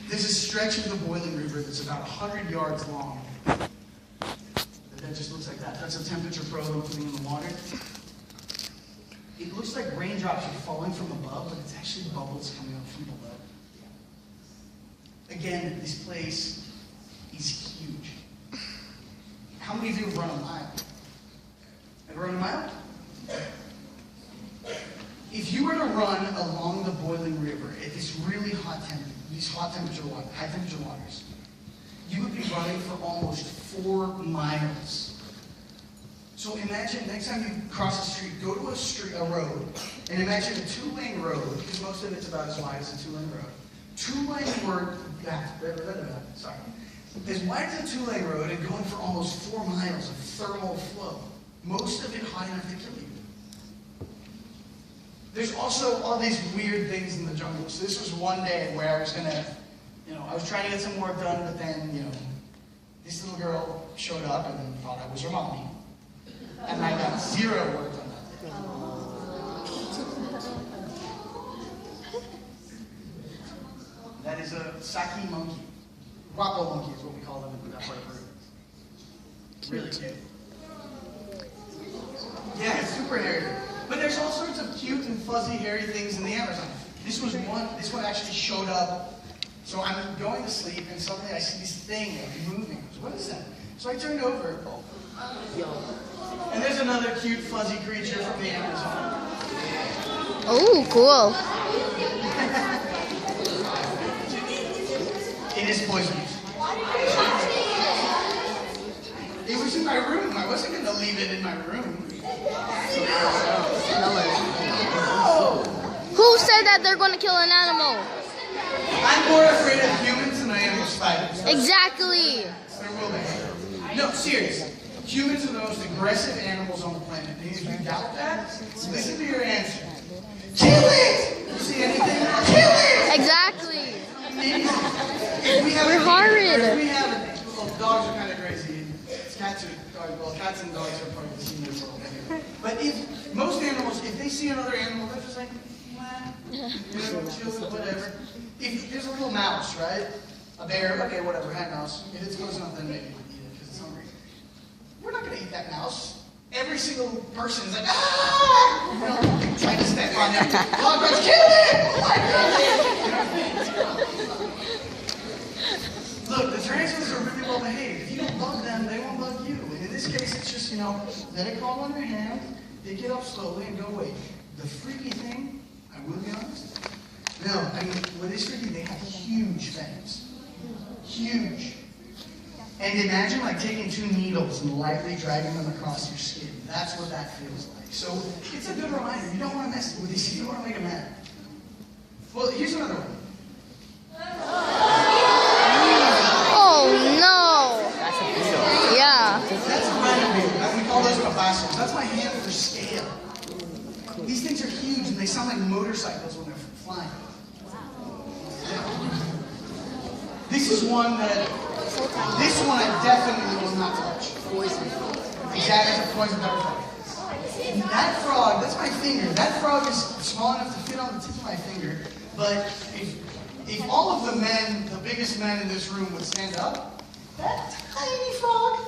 There's a stretch of the boiling river that's about 100 yards long. That just looks like that. That's a temperature probe I'm putting in the water. It looks like raindrops are falling from above, but it's actually bubbles coming up from below. Again, this place is huge. How many of you have run a mile? Ever run a mile? If you were to run along the boiling river at this really high temperature, high temperature waters, you would be running for almost 4 miles. So imagine next time you cross the street, go to a road, and imagine a 2-lane road, because most of it's about as wide as a 2-lane road. 2-lane road, sorry. As wide as a 2-lane road and going for almost 4 miles of thermal flow. Most of it high enough to kill you. There's also all these weird things in the jungle. So this was one day where I was gonna, I was trying to get some work done, but then, this little girl showed up and thought I was her mommy. And I got 0 work done that day. That is a Saki monkey. Guapo monkey is what we call them in that part of Peru. Really cute. Yeah, it's super hairy. But there's all sorts of cute and fuzzy, hairy things in the Amazon. This one actually showed up. So I'm going to sleep, and suddenly I see this thing moving. What is that? So I turned over, and there's another cute, fuzzy creature from the Amazon. Oh, cool. It is poisonous. It was in my room. I wasn't going to leave it in my room. Who said that they're going to kill an animal? I'm more afraid of humans than I am of spiders. Exactly. There will be. No, seriously. Humans are the most aggressive animals on the planet. And if you doubt that, listen to your answer. Kill it! You see anything? Kill it! Exactly. We're horrid. Dogs are kind of crazy. Cats and dogs are part of the human world anyway. But if most animals, if they see another animal, they're just like, chill, whatever. If there's a little mouse, right? A bear, okay, whatever, hi mouse. If it's close enough, then maybe we'll eat it because it's hungry. We're not going to eat that mouse. Every single person is like, trying to step on it. Dog goes, kill it! Oh my God! Look, the tarantulas are really well behaved. If you don't bug them, they won't bug you. And in this case, it's just, let it crawl on your hand, pick it up slowly, and go away. The freaky thing, I will be honest, when it's freaky, they have huge fangs. Huge. And imagine taking 2 needles and lightly dragging them across your skin. That's what that feels like. So it's a good reminder. You don't want to mess with these. You don't want to make them mad. Well, here's another one. Oh no! Yeah. That's a rhino beetle. We call those cabazos. That's my hand for scale. These things are huge and they sound like motorcycles when they're flying. This is one I definitely will not touch. Poison. Exactly, it's a poison butterfly. That frog, that's my finger. That frog is small enough to fit on the tip of my finger. But if all of the men, the biggest men in this room would stand up, that tiny frog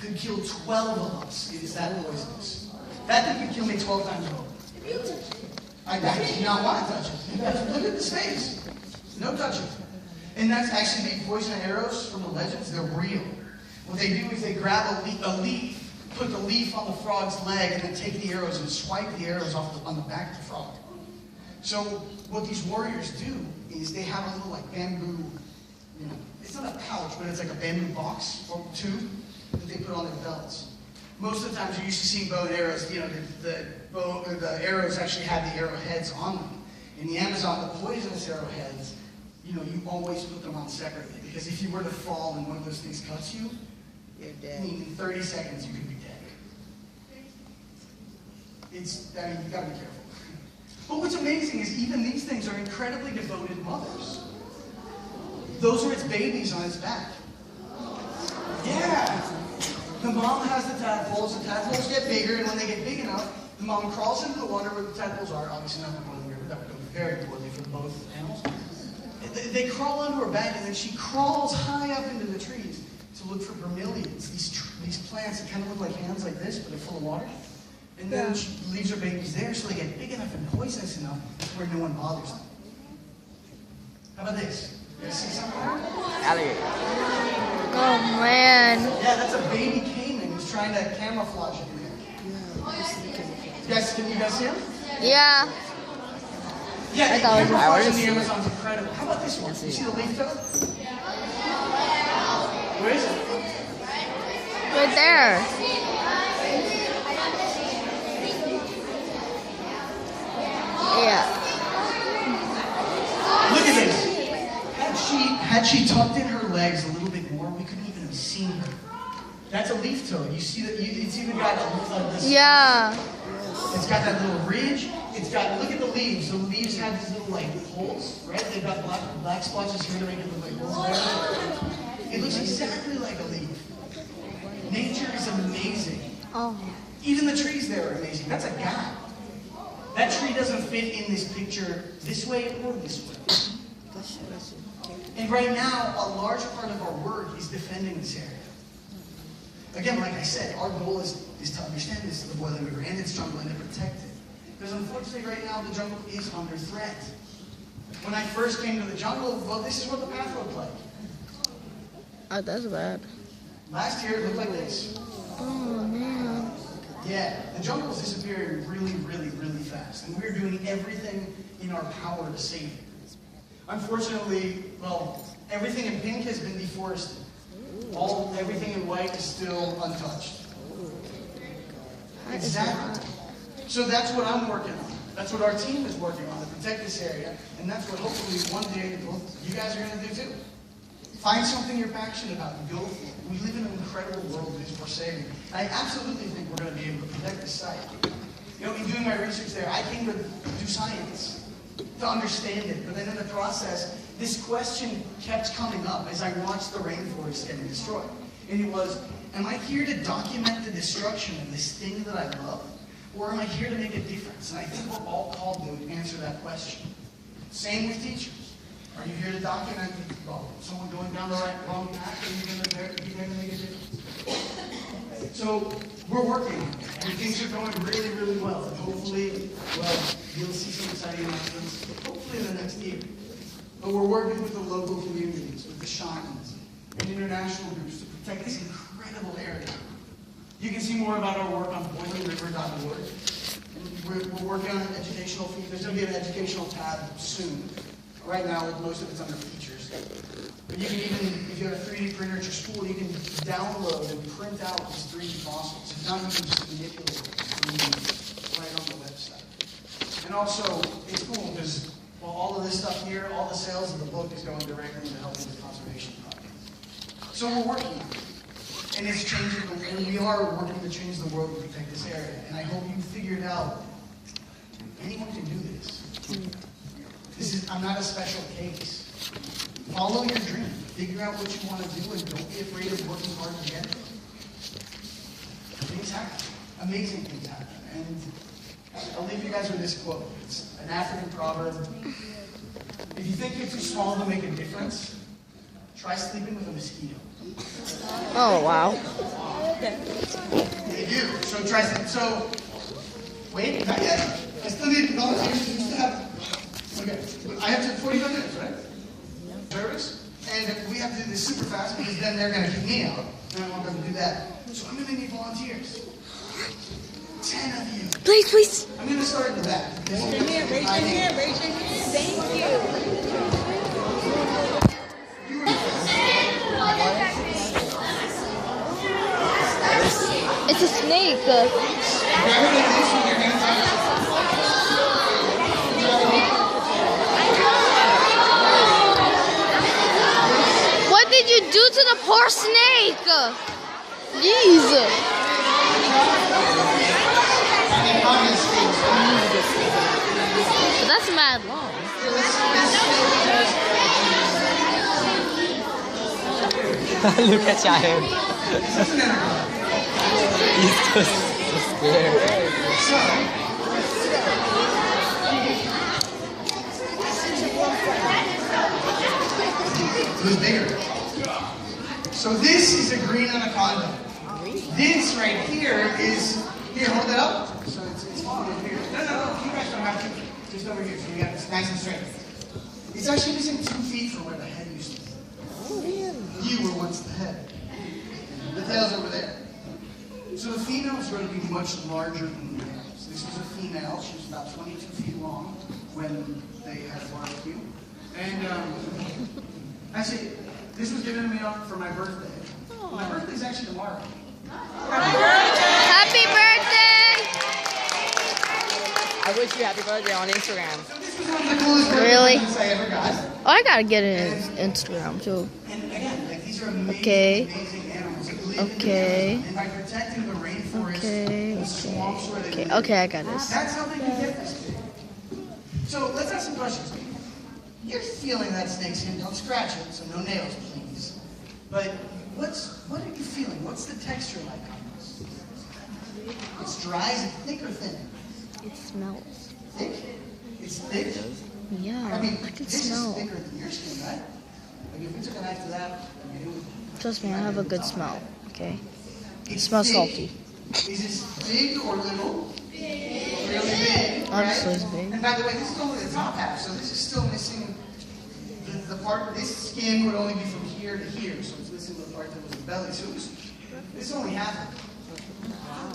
could kill 12 of us. It is that poisonous. That thing could kill me 12 times over. I do not want to touch it. Look at the space. No touching. And that's actually the poison arrows from the legends. They're real. What they do is they grab a leaf, put the leaf on the frog's leg, and then take the arrows and swipe the arrows off on the back of the frog. So what these warriors do is they have a little bamboo, it's not a pouch, but it's like a bamboo box or tube that they put on their belts. Most of the times you're used to seeing bow and arrows, the arrows actually have the arrowheads on them. In the Amazon, the poisonous arrowheads, you always put them on separately, because if you were to fall and one of those things cuts you, you're dead. In 30 seconds you could be dead. You gotta be careful. But what's amazing is even these things are incredibly devoted mothers. Those are its babies on its back. Yeah. The mom has the tadpoles. The tadpoles get bigger, and when they get big enough, the mom crawls into the water where the tadpoles are. Obviously not the boiling river. That would go very poorly for both animals. they crawl onto her back, and then she crawls high up into the trees to look for bromeliads, these plants that kind of look like hands like this, but they're full of water. And then she leaves her babies there so they get big enough and poisonous enough where no one bothers them. How about this? You guys see something there? Alligator. Oh man. Yeah, that's a baby caiman who's trying to camouflage it in there. Can you guys see him? Yeah. Yeah, I thought it was- I already camouflage in the seen it. Amazon's incredible. How about this one? You see the leaf toad? Where is it? Right there. Yeah. Look at this. Had she tucked in her legs a little bit more, we couldn't even have seen her. That's a leaf toad. You see that? It's even got this. Yeah. It's got that little ridge. It's got. Look at the leaves. The leaves have these little like holes, right? They've got black splotches here to make it look like holes there. It looks exactly like a leaf. Nature is amazing. Oh. Even the trees there are amazing. That's a guy. That tree doesn't fit in this picture this way or this way. And right now, a large part of our work is defending this area. Again, like I said, our goal is to understand this, the Boiling River and its jungle, and to protect it. Because unfortunately right now, the jungle is under threat. When I first came to the jungle, well, this is what the path looked like. Oh, that's bad. Last year, it looked like this. Oh man. Yeah, the jungle is disappearing really, really, really fast. And we're doing everything in our power to save it. Unfortunately, well, everything in pink has been deforested. Everything in white is still untouched. Exactly. So that's what I'm working on. That's what our team is working on, to protect this area. And that's what hopefully one day you guys are going to do too. Find something you're passionate about and go for it. We live in an incredible world that is worth saving. I absolutely think we're going to be able to protect this site. You know, in doing my research there, I came to do science, to understand it. But then in the process, this question kept coming up as I watched the rainforest getting destroyed. And it was, am I here to document the destruction of this thing that I love? Or am I here to make a difference? And I think we're all called to answer that question. Same with teachers. Are you here to document someone going down the wrong path, or are you going to be there to make a difference? So we're working on it, and things are going really, really well. And hopefully, well, you'll see some exciting announcements, hopefully in the next year. But we're working with the local communities, with the shamans, and international groups to protect this incredible area. You can see more about our work on boilingriver.org. We're working on an educational feed. There's going to be an educational tab soon. Right now, most of it's under features. But you can even, if you have a 3D printer at your school, you can download and print out these 3D fossils. If not, you can just manipulate it right on the website. And also, it's cool because all of this stuff here, all the sales of the book is going directly into helping the conservation project. So we're working on it. And it's changing, and we are working to change the world to protect this area. And I hope you figured out, anyone can do this. I'm not a special case. Follow your dream. Figure out what you want to do, and don't be afraid of working hard to get it. Things happen. Amazing things happen. And I'll leave you guys with this quote. It's an African proverb. If you think you're too small to make a difference, try sleeping with a mosquito. Oh wow. They do. So try sleeping. So, wait, not yet. I still need volunteers. You still have. Okay, I have 45 minutes, right? Service? And we have to do this super fast because then they're going to kick me out. And I want them to do that. So I'm going to need volunteers. 10 of you. Please, please. I'm going to start in the back. Raise your hand, raise your hand, raise your hand. Thank you. It's a snake. What did you do to the poor snake? Jeez. That's mad long. Look at Shahid. He's so scared. was bigger. So this is a green anaconda. This right here is, here, hold it up. So it's falling over here. No, you guys don't have to. Just over here, so you got this nice and straight. It's actually missing 2 feet from where the head used to be. You were once the head. The tail's over there. So the females are going to be much larger than the males. This was a female. She was about 22 feet long when they had a barbecue. And actually, this was given to me for my birthday. My birthday's actually tomorrow. Happy birthday! I wish you happy birthday on Instagram. So this was one of the coolest birthday Really? presents I ever got. Oh, I gotta get it in Instagram too. And again, like these are amazing, Okay. amazing animals. That live Okay. in the, and by protecting the rainforest, Okay, the swamps where they Okay, live, okay, I got this. that's how they can get this big. So let's ask some questions. You're feeling that snake's skin. Don't scratch it, so no nails, please. But what are you feeling? What's the texture like on this? It's dry. Is it thick or thin? It smells. Thick? It's thick? Yeah, I mean, I can this smell. is thicker than your skin, right? Like if we took a knife to that, it would... Trust me, I have a good smell. Okay. It smells salty. Is this big or little? Really big, Obviously right? it's big. And by the way, this is only the top half, so this is still missing the part. This skin would only be from here to here, so it's missing the part that was the belly. So this is only half of it.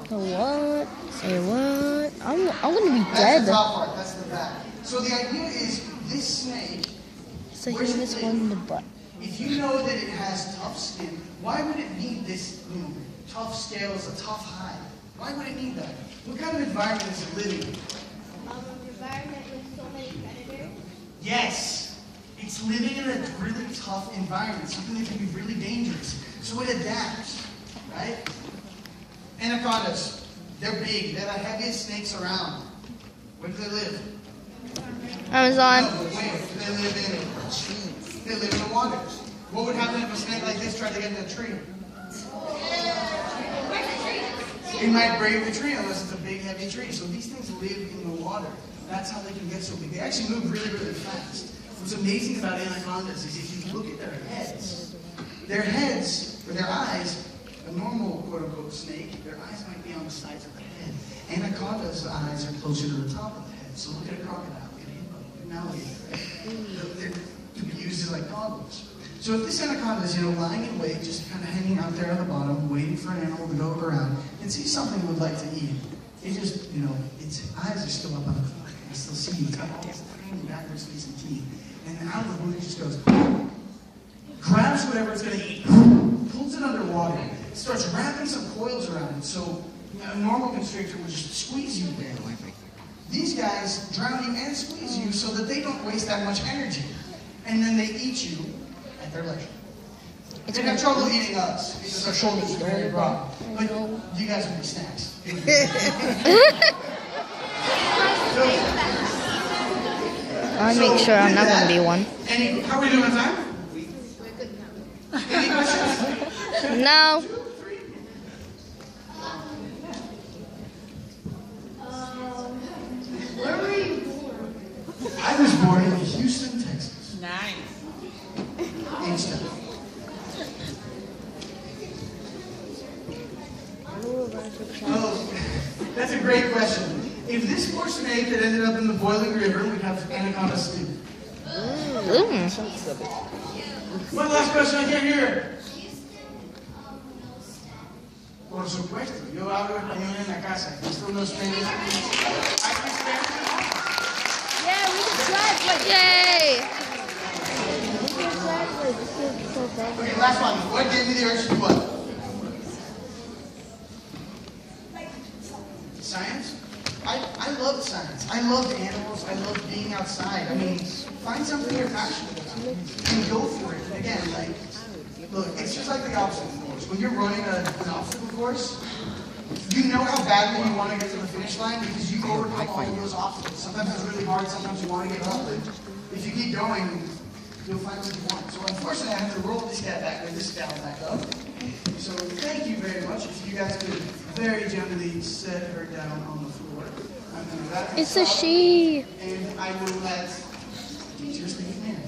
What? Say what? I'm gonna be That's the dead. top part. That's the back. So the idea is this snake. So where's he it was live? one in the butt. If you know that it has tough skin, why would it need this tough scales, a tough hide? Why would it need that? What kind of environment is it living in? An environment with so many predators. Yes, it's living in a really tough environment, something that can be really dangerous. So it adapts, right? Anacondas, they're big. They're the heaviest snakes around. Where do they live? Amazon. No, but where do they live in? They live in the water. What would happen if a snake like this tried to get in a tree? It might break the tree unless it's a big, heavy tree. So these things live in the water. That's how they can get so big. They actually move really, really fast. What's amazing about anacondas is if you look at their heads, or their eyes, a normal quote-unquote snake, their eyes might be on the sides of the head. Anaconda's eyes are closer to the top of the head. So look at a crocodile, look at a hippo, look at an alligator. They're to be used as like goggles. So if this anaconda is, lying in wait, just kind of hanging out there on the bottom, waiting for an animal to go around and see something it would like to eat, it just, its eyes are still up on the clock. I still see you. It's got all these tiny backwards facing teeth. And out of the blue, it just goes, grabs whatever it's going to eat, pulls it underwater, starts wrapping some coils around it. So a normal constrictor would just squeeze you there. These guys drown you and squeeze you so that they don't waste that much energy. And then they eat you at their leisure. They have trouble eating us because our shoulders are very broad. But you guys will be snacks. I make sure I'm not gonna be one. How are we doing on time? Any questions? No. Where were you born? I was born in Houston, Texas. Nice. Age 7. Oh, that's a great question. If this poor snake had ended up in the boiling river, we'd have anaconda stew. One last question, I can't hear. Por supuesto, yo hablo español en la casa. ¿Esto no es Spanish? I speak Spanish. Yeah, we can translate. Yay! Okay, last one. What gave me the urge to do what? Science? I love science. I love animals. I love being outside. I mean, find something you're passionate about and go for it. And again, look, it's just like the obstacle course. When you're running an obstacle course, you know how badly you want to get to the finish line because you overcome all of those obstacles. Sometimes it's really hard. Sometimes you want to give up. But if you keep going, you'll find what you want. So unfortunately, I have to roll this gal back up. So thank you very much. If you guys could very gently set her down on the floor. I'm going to wrap this It's a up, she. and I will let teachers leave in.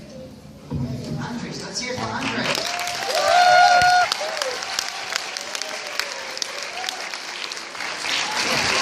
Andrés, let's hear it for Andrés. Yeah.